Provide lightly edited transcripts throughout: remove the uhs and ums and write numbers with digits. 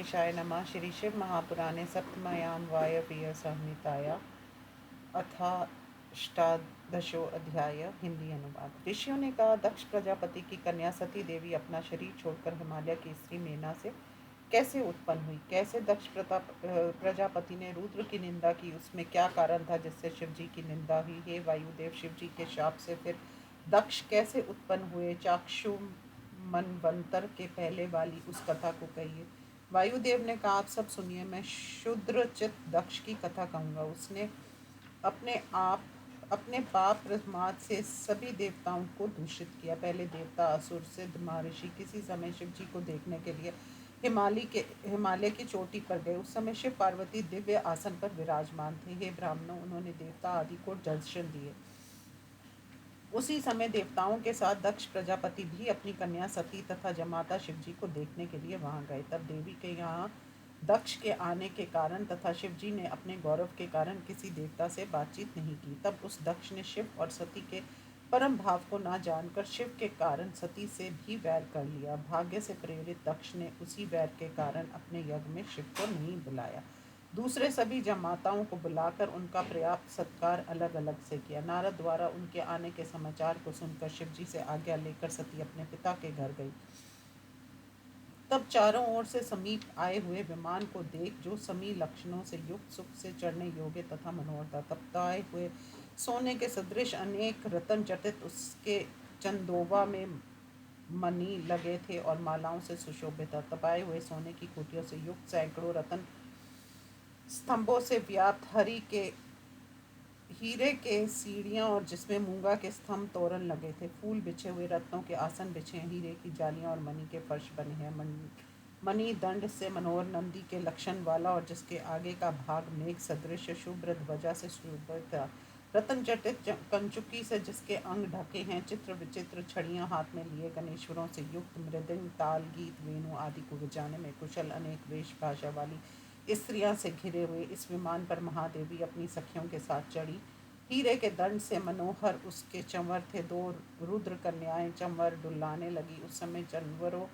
गणेशाय नमः। श्री शिव महापुराणे सप्तमयां वायव्य संहिताया अथाष्टादशो अध्याय। हिंदी अनुवाद। ऋषियों ने कहा, दक्ष प्रजापति की कन्या सती देवी अपना शरीर छोड़कर हिमालय की स्त्री मेना से कैसे उत्पन्न हुई? कैसे दक्ष प्रजापति ने रुद्र की निंदा की? उसमें क्या कारण था जिससे शिव जी की निंदा हुई? हे वायुदेव, शिव जी के शाप से फिर दक्ष कैसे उत्पन्न हुए? चाक्षु मनवंतर के पहले वाली उस कथा को कहिए। वायुदेव ने कहा, आप सब सुनिए, मैं शूद्रचित दक्ष की कथा कहूँगा। उसने अपने पाप प्रमाद से सभी देवताओं को दूषित किया। पहले देवता असुर सिद्ध महर्षि किसी समय शिव जी को देखने के लिए हिमालय की चोटी पर गए। उस समय शिव पार्वती दिव्य आसन पर विराजमान थे। हे ब्राह्मणों, उन्होंने देवता आदि को दर्शन दिए। उसी समय देवताओं के साथ दक्ष प्रजापति भी अपनी कन्या सती तथा जमाता शिव जी को देखने के लिए वहां गए। तब देवी के यहाँ दक्ष के आने के कारण तथा शिव जी ने अपने गौरव के कारण किसी देवता से बातचीत नहीं की। तब उस दक्ष ने शिव और सती के परम भाव को ना जानकर शिव के कारण सती से भी वैर कर लिया। भाग्य से प्रेरित दक्ष ने उसी वैर के कारण अपने यज्ञ में शिव को नहीं बुलाया। दूसरे सभी जमाताओं को बुलाकर उनका पर्याप्त सत्कार अलग अलग से किया। नारद द्वारा उनके आने के समाचार को सुनकर शिव जी से आज्ञा लेकर सती अपने पिता के घर गई। तब चारों ओर से समीप आए हुए विमान को देख, जो समी लक्षणों से युक्त, सुख से चढ़ने योग्य तथा मनोहर था। तब ताए हुए सोने के सदृश अनेक रतन जटित उसके चंदोवा में मणि लगे थे और मालाओं से सुशोभित था। तपाए हुए सोने की कुटियों से युक्त सैकड़ों रतन स्तंभों से व्याप्त हीरे के सीढ़ियां और जिसमें मूंगा के स्तंभ तोरण लगे थे। फूल बिछे हुए रत्नों के आसन बिछे हैं। हीरे की जालियां और मणि के फर्श बने हैं। मणि दंड से मनोहर नंदी के लक्षण वाला और जिसके आगे का भाग मेघ सदृश शुभ्र ध्वजा से सुशोभित था। रतन जटित कंचुकी से जिसके अंग ढके हैं। चित्र विचित्र छड़ियां हाथ में लिए गणेश्वरों से युक्त मृदंग ताल गीत वेणु आदि को बजाने में कुशल अनेक वेशभाषा वाली स्त्रियां से घिरे हुए इस विमान पर महादेवी अपनी सखियों के साथ चढ़ी। हीरे के दंड से मनोहर उसके चंवर थे। दो रुद्र कन्याएं चंवर डुलाने लगी। उस समय जानवरों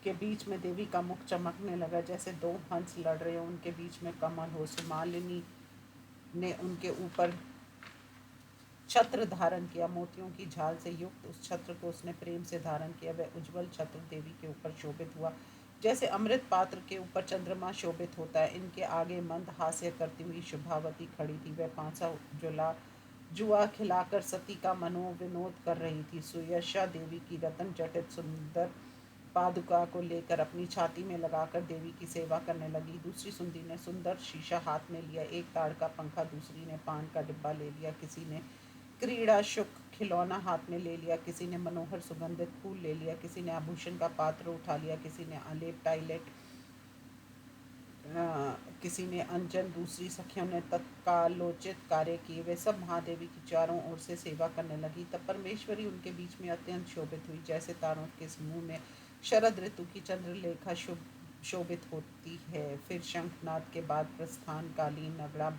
के बीच में देवी का मुख चमकने लगा, जैसे दो हंस लड़ रहे हो। उनके बीच में कमल हो। सुमालिनी ने उनके ऊपर छत्र धारण किया। मोतियों की झाल से युक्त उस छत्र को उसने प्रेम से धारण किया। वह उज्जवल छत्र देवी के ऊपर शोभित हुआ, जैसे अमृत पात्र के ऊपर चंद्रमा शोभित होता है। इनके आगे मंद हास्य करती हुई शुभावती खड़ी थी। वह पांसा जुआ खिलाकर सती का मनोविनोद कर रही थी। सुयशा देवी की रतन जटित सुंदर पादुका को लेकर अपनी छाती में लगाकर देवी की सेवा करने लगी। दूसरी सुंदरी ने सुंदर शीशा हाथ में लिया। एक ताड़ का पंखा, दूसरी ने पान का डिब्बा ले लिया। किसी ने क्रीड़ा शुक खिलौना हाथ में ले लिया। किसी ने मनोहर सुगंधित फूल ले लिया। किसी ने आभूषण का पात्र उठा लिया। किसी ने आलेप टाइलेट, किसी ने अंजन। दूसरी सखियों ने तत्कालोचित कार्य किए। वे सब महादेवी की चारों ओर से सेवा करने लगी। तब परमेश्वरी उनके बीच में अत्यंत शोभित हुई, जैसे तारों के समूह में शरद ऋतु की चंद्रलेखा शुभ शोभित होती है। फिर शंखनाद के बाद प्रस्थान कालीन नगाड़ा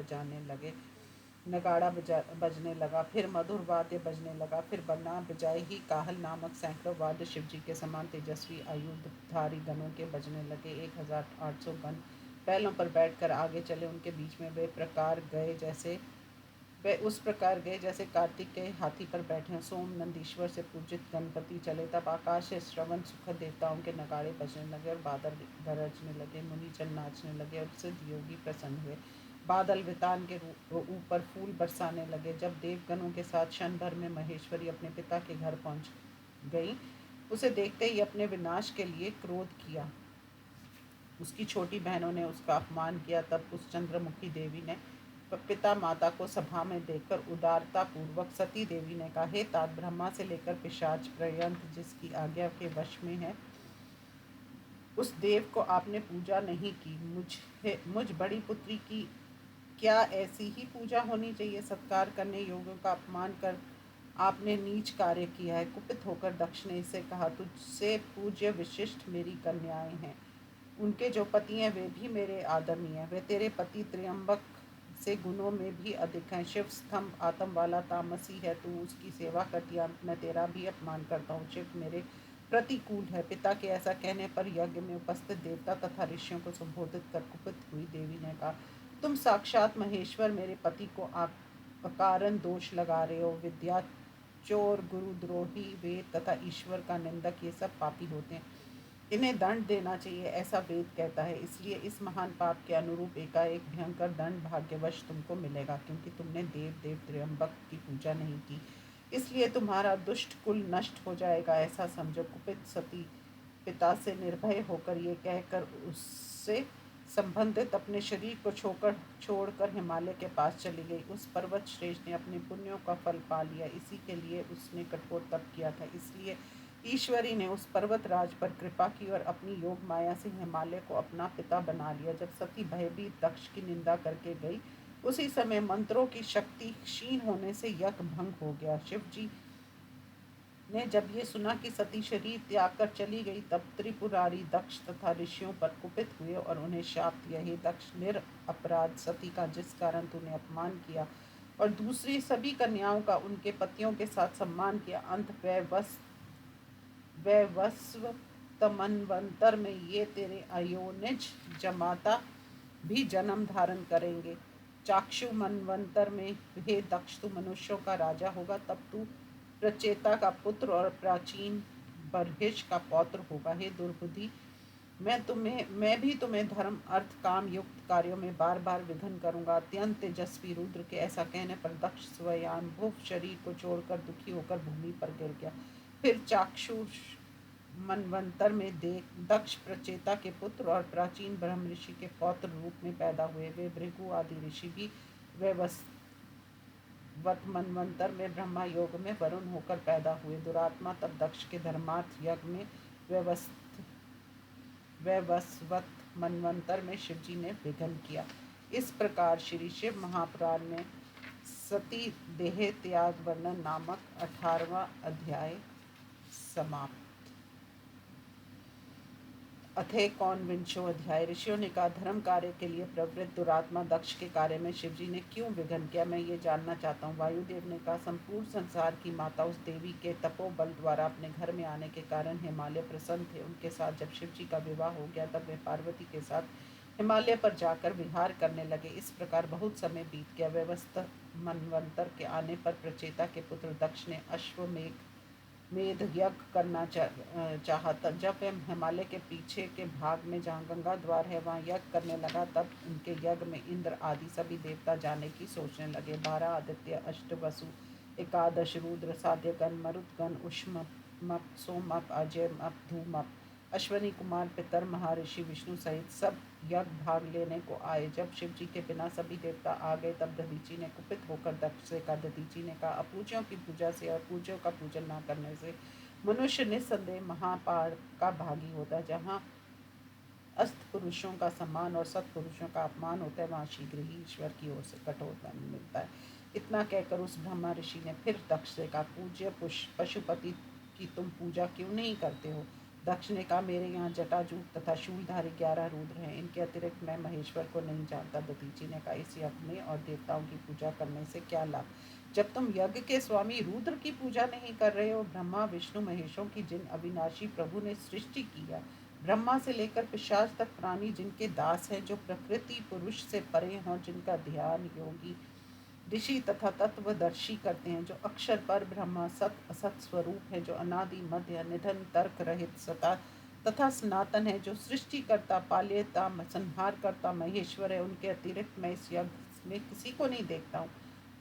बजने लगा। फिर मधुर वाद्य बजने लगा। फिर बन्ना बजाए ही काहल नामक सैकड़ों वाद्य शिवजी के समान तेजस्वी आयुधधारी गणों के बजने लगे। 1800 गण बैलों पर बैठकर आगे चले। उनके बीच में वे उस प्रकार गए जैसे कार्तिक के हाथी पर बैठे हैं। सोम नंदीश्वर से पूजित गणपति चले। तब आकाश से श्रवण सुखद देवताओं के नगाड़े बजने लगे और बादल गरजने लगे। मुनिजन नाचने लगे और सिद्ध योगी प्रसन्न हुए। बादल वितान के ऊपर फूल बरसाने लगे। जब देवगणों के साथ क्षण भर में महेश्वरी अपने पिता के घर पहुंच गई, उसे देखते ही अपने विनाश के लिए क्रोध किया। उसकी छोटी बहनों ने उसका अपमान किया। तब उस चंद्रमुखी देवी ने पिता माता को सभा में देखकर उदारता पूर्वक सती देवी ने कहा, हे तात, ब्रह्मा से लेकर पिशाच पर्यंत जिसकी आज्ञा के वश में है, उस देव को आपने पूजा नहीं की। मुझ बड़ी पुत्री की क्या ऐसी ही पूजा होनी चाहिए? सत्कार करने योग्यों का अपमान कर आपने नीच कार्य किया है। कुपित होकर दक्ष ने इसे कहा, तुझसे पूज्य विशिष्ट मेरी कन्याएं हैं। उनके जो पति हैं वे भी मेरे आदरणीय हैं। वे तेरे पति त्र्यंबक से गुणों में भी अधिक हैं। शिव स्तंभ आत्म वाला तामसी है। तू उसकी सेवा करती है। मैं तेरा भी अपमान करता हूँ। शिव मेरे प्रतिकूल है। पिता के ऐसा कहने पर यज्ञ में उपस्थित देवता तथा ऋषियों को संबोधित कर कुपित हुई देवी ने कहा, तुम साक्षात महेश्वर मेरे पति को अकारण दोष लगा रहे हो। विद्या चोर, गुरुद्रोही, वेद तथा ईश्वर का निंदक, ये सब पापी होते हैं, इन्हें दंड देना चाहिए, ऐसा वेद कहता है। इसलिए इस महान पाप के अनुरूप एकाएक भयंकर दंड भाग्यवश तुमको मिलेगा, क्योंकि तुमने देव देव त्र्यंबक की पूजा नहीं की, इसलिए तुम्हारा दुष्ट कुल नष्ट हो जाएगा, ऐसा समझो। कुपित सती पिता से निर्भय होकर ये कहकर उससे संबंधित अपने शरीर को छोड़कर हिमालय के पास चली गई। उस पर्वत श्रेष्ठ ने अपने पुण्यों का फल पा लिया, इसी के लिए उसने कठोर तप किया था। इसलिए ईश्वरी ने उस पर्वतराज पर कृपा की और अपनी योग माया से हिमालय को अपना पिता बना लिया। जब सती भयभीत दक्ष की निंदा करके गई, उसी समय मंत्रों की शक्ति क्षीण होने से यज्ञ भंग हो गया। शिव जी ने जब ये सुना कि सती शरीर त्याग कर चली गई, तब त्रिपुरारी दक्ष तथा ऋषियों पर कुपित हुए और उन्हें शाप दिया, हे दक्ष, निरपराध सती का जिस कारण तूने अपमान किया और दूसरी सभी कन्याओं का उनके पतियों के साथ सम्मान किया, अंत वैवस्वत मनवंतर में ये तेरे अयोनिज जमाता भी जन्म धारण करेंगे। चाक्षु मनवंतर में हे दक्ष तू मनुष्यों का राजा होगा, तब तू प्रचेता का पुत्र और प्राचीन बर्हिष का पौत्र होगा। हे दुर्बुद्धि, मैं भी तुम्हें धर्म अर्थ काम युक्त कार्यों में बार बार विघ्न करूंगा। अत्यंत तेजस्वी रुद्र के ऐसा कहने पर दक्ष स्वयंभुव शरीर को छोड़कर दुखी होकर भूमि पर गिर गया। फिर चाक्षुष मनवंतर में दक्ष प्रचेता के पुत्र और प्राचीन ब्रह्म ऋषि के पौत्र रूप में पैदा हुए। वे भृगु आदि ऋषि भी वत मनवंतर में ब्रह्मा योग में वरुण होकर पैदा हुए। दुरात्मा तब दक्ष के धर्मार्थ यज्ञ में वैवस्वत मनवंतर में शिवजी ने विघ्न किया। इस प्रकार श्री शिव महापुराण में सती देह त्याग वर्णन नामक 18वां अध्याय समाप्त। अथे कौनविंशो अध्याय। ऋषियों ने कहा, धर्म कार्य के लिए प्रवृत्त दुरात्मा दक्ष के कार्य में शिवजी ने क्यों विघ्न किया, मैं ये जानना चाहता हूँ। वायुदेव ने कहा, संपूर्ण संसार की माता उस देवी के तपोबल द्वारा अपने घर में आने के कारण हिमालय प्रसन्न थे। उनके साथ जब शिवजी का विवाह हो गया, तब वे पार्वती के साथ हिमालय पर जाकर विहार करने लगे। इस प्रकार बहुत समय बीत गया। व्यवस्था मनवंतर के आने पर प्रचेता के पुत्र दक्ष ने अश्वमेघ मेध यज्ञ करना चाहा। तब जब वह हिमालय के पीछे के भाग में जहाँ गंगा द्वार है वहाँ यज्ञ करने लगा, तब उनके यज्ञ में इंद्र आदि सभी देवता जाने की सोचने लगे। 12 आदित्य, अष्ट वसु, एकादश रुद्र, साध्यगण, मरुदगण, उष्मप, सोमप, अजयमप, धूमप, अश्वनी कुमार, पितर, महर्षि विष्णु सहित सब यज्ञ भाग लेने को आए। जब शिव जी के बिना सभी देवता आ गए, तब दधीची ने कुपित होकर दक्ष से कहा। दधीची ने कहा, अपूज्यों की पूजा से और पूज्यों का पूजन न करने से मनुष्य निस्संदेह महापाप का भागी होता है। जहाँ अस्त पुरुषों का सम्मान और सत्पुरुषों का अपमान होता है, वहाँ शीघ्र ही ईश्वर की ओर से कठोर दंड मिलता है। इतना कहकर उस ब्रह्मा ऋषि ने फिर दक्ष से कहा, पूज्य पशुपति की तुम पूजा क्यों नहीं करते हो। दक्ष ने कहा, मेरे यहाँ जटाजूट तथा शूलधारी 11 रुद्र हैं, इनके अतिरिक्त मैं महेश्वर को नहीं जानता। दधीची ने कहा, इस यज्ञ में और देवताओं की पूजा करने से क्या लाभ, जब तुम यज्ञ के स्वामी रुद्र की पूजा नहीं कर रहे हो। ब्रह्मा विष्णु महेशों की जिन अविनाशी प्रभु ने सृष्टि किया, ब्रह्मा से लेकर पिशाच तक प्राणी जिनके दास हैं, जो प्रकृति पुरुष से परे हों, जिनका ध्यान योगी ऋषि तथा तत्वदर्शी करते हैं, जो अक्षर पर ब्रह्मा सत असत स्वरूप है, जो अनादि मध्य निधन तर्क रहित सता तथा सनातन है, जो सृष्टिकर्ता पाल्यता संहार करता महेश्वर है, उनके अतिरिक्त मैं इस यज्ञ में किसी को नहीं देखता हूँ।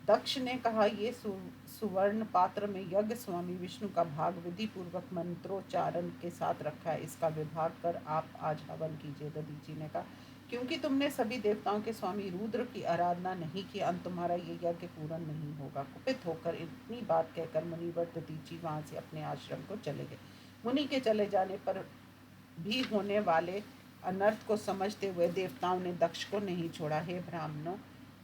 दक्ष ने कहा, ये सुवर्ण पात्र में यज्ञ स्वामी विष्णु का भाग विधि पूर्वक मंत्रोच्चारण के साथ रखा है, इसका विभाग कर आप आज हवन कीजिए। दधीची ने कहा, क्योंकि तुमने सभी देवताओं के स्वामी रुद्र की आराधना नहीं की, अंत तुम्हारा ये यज्ञ पूर्ण नहीं होगा। कुपित होकर इतनी बात कहकर मुनिवर दधीची वहां से अपने आश्रम को चले गए। मुनि के चले जाने पर भी होने वाले अनर्थ को समझते हुए देवताओं ने दक्ष को नहीं छोड़ा। हे ब्राह्मणों,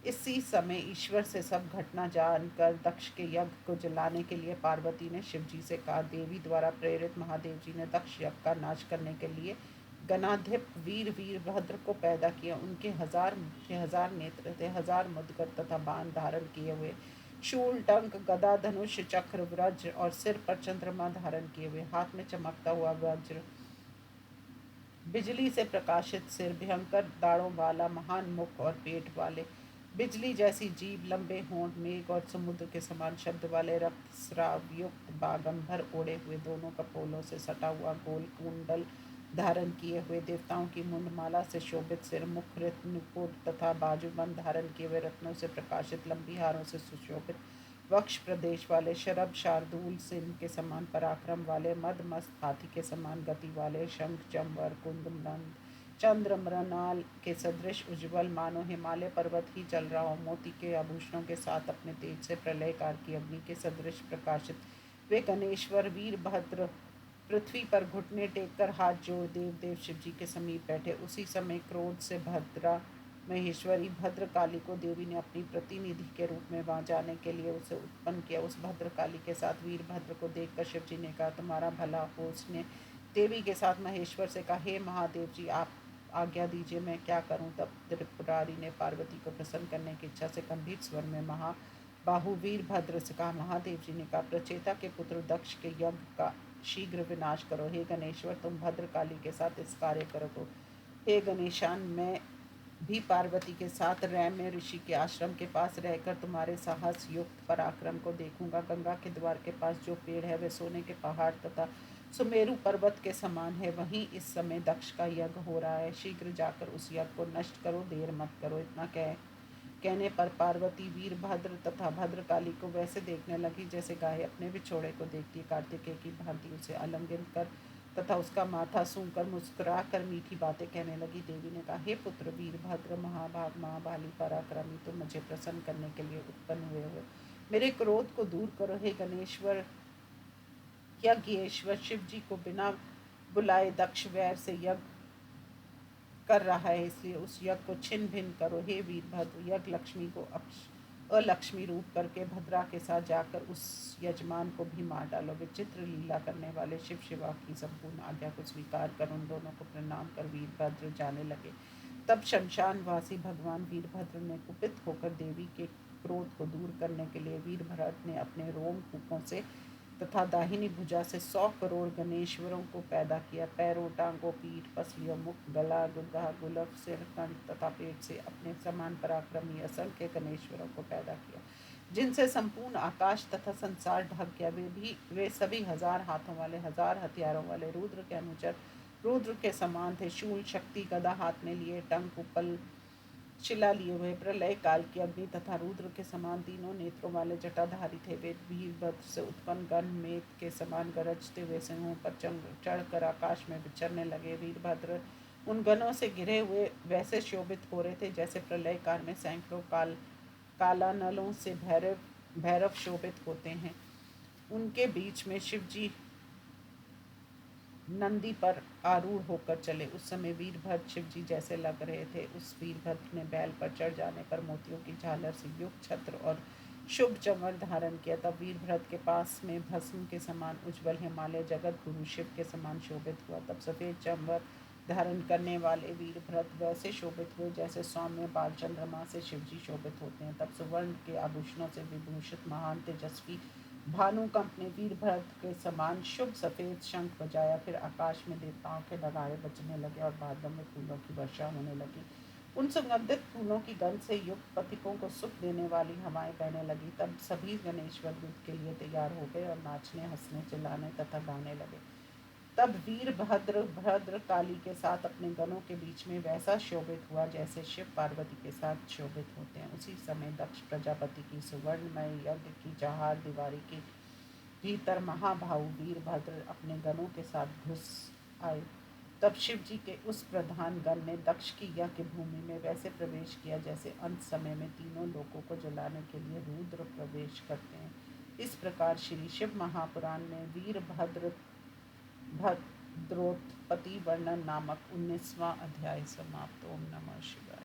इसी समय ईश्वर से सब घटना जानकर दक्ष के यज्ञ को जलाने के लिए पार्वती ने शिवजी से कहा। देवी द्वारा प्रेरित महादेव जी ने दक्ष यज्ञ का नाश करने के लिए गणाधिप वीरभद्र को पैदा किया। उनके 1000 नेत्र थे, 1000 मुद्गर तथा बाण धारण किए हुए शूल, टंक, गदा, धनुष, चक्र, वज्र और सिर पर चंद्रमा धारण किए हुए, हाथ में चमकता हुआ वज्र, बिजली से प्रकाशित सिर, भयंकर दाढ़ों वाला, महान मुख और पेट वाले, बिजली जैसी जीभ, लंबे होंठ, मेघ और समुद्र के समान शब्द वाले, रक्त स्राव युक्त बागंबर ओढ़े हुए, दोनों कपोलों से सटा हुआ गोल कुंडल धारण किए हुए, देवताओं की मुंडमाला से शोभित सिर, मुख मुकुट तथा बाजूबंद धारण किए हुए, रत्नों से प्रकाशित, लंबी हारों से सुशोभित, वक्ष प्रदेश वाले, शरभ शार्दूल सिंह के समान पराक्रम वाले, मद मस्त हाथी के समान गति वाले, शंख चंवर कुंद मृंद चंद्र मृणाल के सदृश उज्ज्वल, मानो हिमालय पर्वत ही चल रहा हो, मोती के आभूषणों के साथ अपने तेज से प्रलयकार की अग्नि के सदृश प्रकाशित, वे गणेश्वर वीरभद्र पृथ्वी पर घुटने टेक कर हाथ जोड़ देव शिव जी के समीप बैठे। उसी समय क्रोध से भद्रा महेश्वरी भद्रकाली को देवी ने अपनी प्रतिनिधि के रूप में वहां जाने के लिए उसे उत्पन्न किया। उस भद्रकाली के साथ वीरभद्र को देखकर शिव जी ने कहा, तुम्हारा भला हो। उसने देवी के साथ महेश्वर से कहा, हे महादेव जी, आप आज्ञा दीजिए, मैं क्या करूं। तब त्रिपुरारी ने पार्वती को प्रसन्न करने की इच्छा से गंभीर स्वर में महाबाहु वीरभद्र से कहा। महादेव जी ने कहा, प्रचेता के पुत्र दक्ष के यज्ञ का शीघ्र विनाश करो। हे गणेश्वर, तुम भद्रकाली के साथ इस कार्य करो। हे गणेशान, मैं भी पार्वती के साथ रैम्य ऋषि के आश्रम के पास रहकर तुम्हारे साहस युक्त पराक्रम को देखूंगा। गंगा के द्वार के पास जो पेड़ है वह सोने के पहाड़ तथा सुमेरु पर्वत के समान है। वहीं इस समय दक्ष का यज्ञ हो रहा है। शीघ्र जाकर उस यज्ञ को नष्ट करो, देर मत करो। इतना कहने पर पार्वती वीरभद्र तथा भद्रकाली को वैसे देखने लगी जैसे गाय अपने बिछोड़े को देखती है। कार्तिकेय की भांति उसे आलिंगन कर तथा उसका माथा सूंघकर मुस्कुरा कर मीठी बातें कहने लगी। देवी ने कहा, हे पुत्र वीरभद्र, महाभाग महाबाली पराक्रमी, तुम मुझे प्रसन्न करने के लिए उत्पन्न हुए हो। मेरे क्रोध को दूर करो। हे गणेश्वर, यज्ञेश्वर शिव जी को बिना बुलाए दक्ष वैर से यज्ञ कर रहा है, इसलिए उस यज्ञ को छिन्न भिन्न करो। हे वीरभद्र, यज्ञ लक्ष्मी को अलक्ष्मी रूप करके भद्रा के साथ जाकर उस यजमान को भी मार डालो। विचित्र लीला करने वाले शिव शिवा की संपूर्ण आज्ञा को स्वीकार कर उन दोनों को प्रणाम कर वीरभद्र जाने लगे। तब शमशानवासी भगवान वीरभद्र ने कुपित होकर देवी के क्रोध को दूर करने के लिए वीरभद्र ने अपने रोम कूपों से तथा दाहिनी भुजा से 100 करोड़ गणेश्वरों को पैदा किया। पैरों, टांगों, पीठ, पसलियों, मुख, गला, गुद्दा, गुलफ, सिर, कंठ तथा पेट से अपने समान पराक्रमी असंख्य गणेश्वरों को पैदा किया, जिनसे संपूर्ण आकाश तथा संसार ढक गया। वे सभी 1000 हाथों वाले, 1000 हथियारों वाले, रुद्र के अनुचर, रुद्र के समान थे। शूल, शक्ति, गदा हाथ में लिए, टंक, उपल, शिला लिए हुए, प्रलय काल की अग्नि तथा रुद्र के समान तीनों नेत्रों वाले जटाधारी थे। वे वीरभद्र से उत्पन्न गण मेघ के समान गरजते हुए सिंहों पर चढ़कर आकाश में विचरने लगे। वीरभद्र उन गणों से घिरे हुए वैसे शोभित हो रहे थे जैसे प्रलय काल में सैकड़ों कालानलों से भैरव शोभित होते हैं। उनके बीच में शिव जी नंदी पर आरूढ़ होकर चले। उस समय वीरभद्र शिव जी जैसे लग रहे थे। उस वीरभद्र ने बैल पर चढ़ जाने पर मोतियों की झालर से युक्त छत्र और शुभ चंवर धारण किया। तब वीरभद्र के पास में भस्म के समान उज्ज्वल हिमालय जगत गुरु शिव के समान शोभित हुआ। तब सफेद चंवर धारण करने वाले वीरभद्र वैसे शोभित हुए जैसे सौम्य बाल चंद्रमा से शिवजी शोभित होते हैं। तब सुवर्ण के आभूषणों से विभूषित महान तेजस्वी भानु का अपने वीरभद्र के समान शुभ सफेद शंख बजाया। फिर आकाश में देवताओं के नगाड़े बजने लगे और बादलों में फूलों की वर्षा होने लगी। उन सुगंधित फूलों की गंध से युक्त पथिकों को सुख देने वाली हवाएं बहने लगी। तब सभी गणेश्वर युद्ध के लिए तैयार हो गए और नाचने, हंसने, चिल्लाने तथा गाने लगे। तब वीरभद्र भद्रकाली के साथ अपने गणों के बीच में वैसा शोभित हुआ जैसे शिव पार्वती के साथ शोभित होते हैं। उसी समय दक्ष प्रजापति की सुवर्णमय यज्ञ की चार दीवारी के भीतर महाभाऊ वीरभद्र अपने गणों के साथ घुस आए। तब शिव जी के उस प्रधान गण ने दक्ष की यज्ञ भूमि में वैसे प्रवेश किया जैसे अंत समय में तीनों लोकों को जलाने के लिए रुद्र प्रवेश करते हैं। इस प्रकार श्री शिव महापुराण में वीरभद्र भद्रोत्पत्ति वर्णन नामक 19वां अध्याय समाप्त। ओम नमः शिवाय।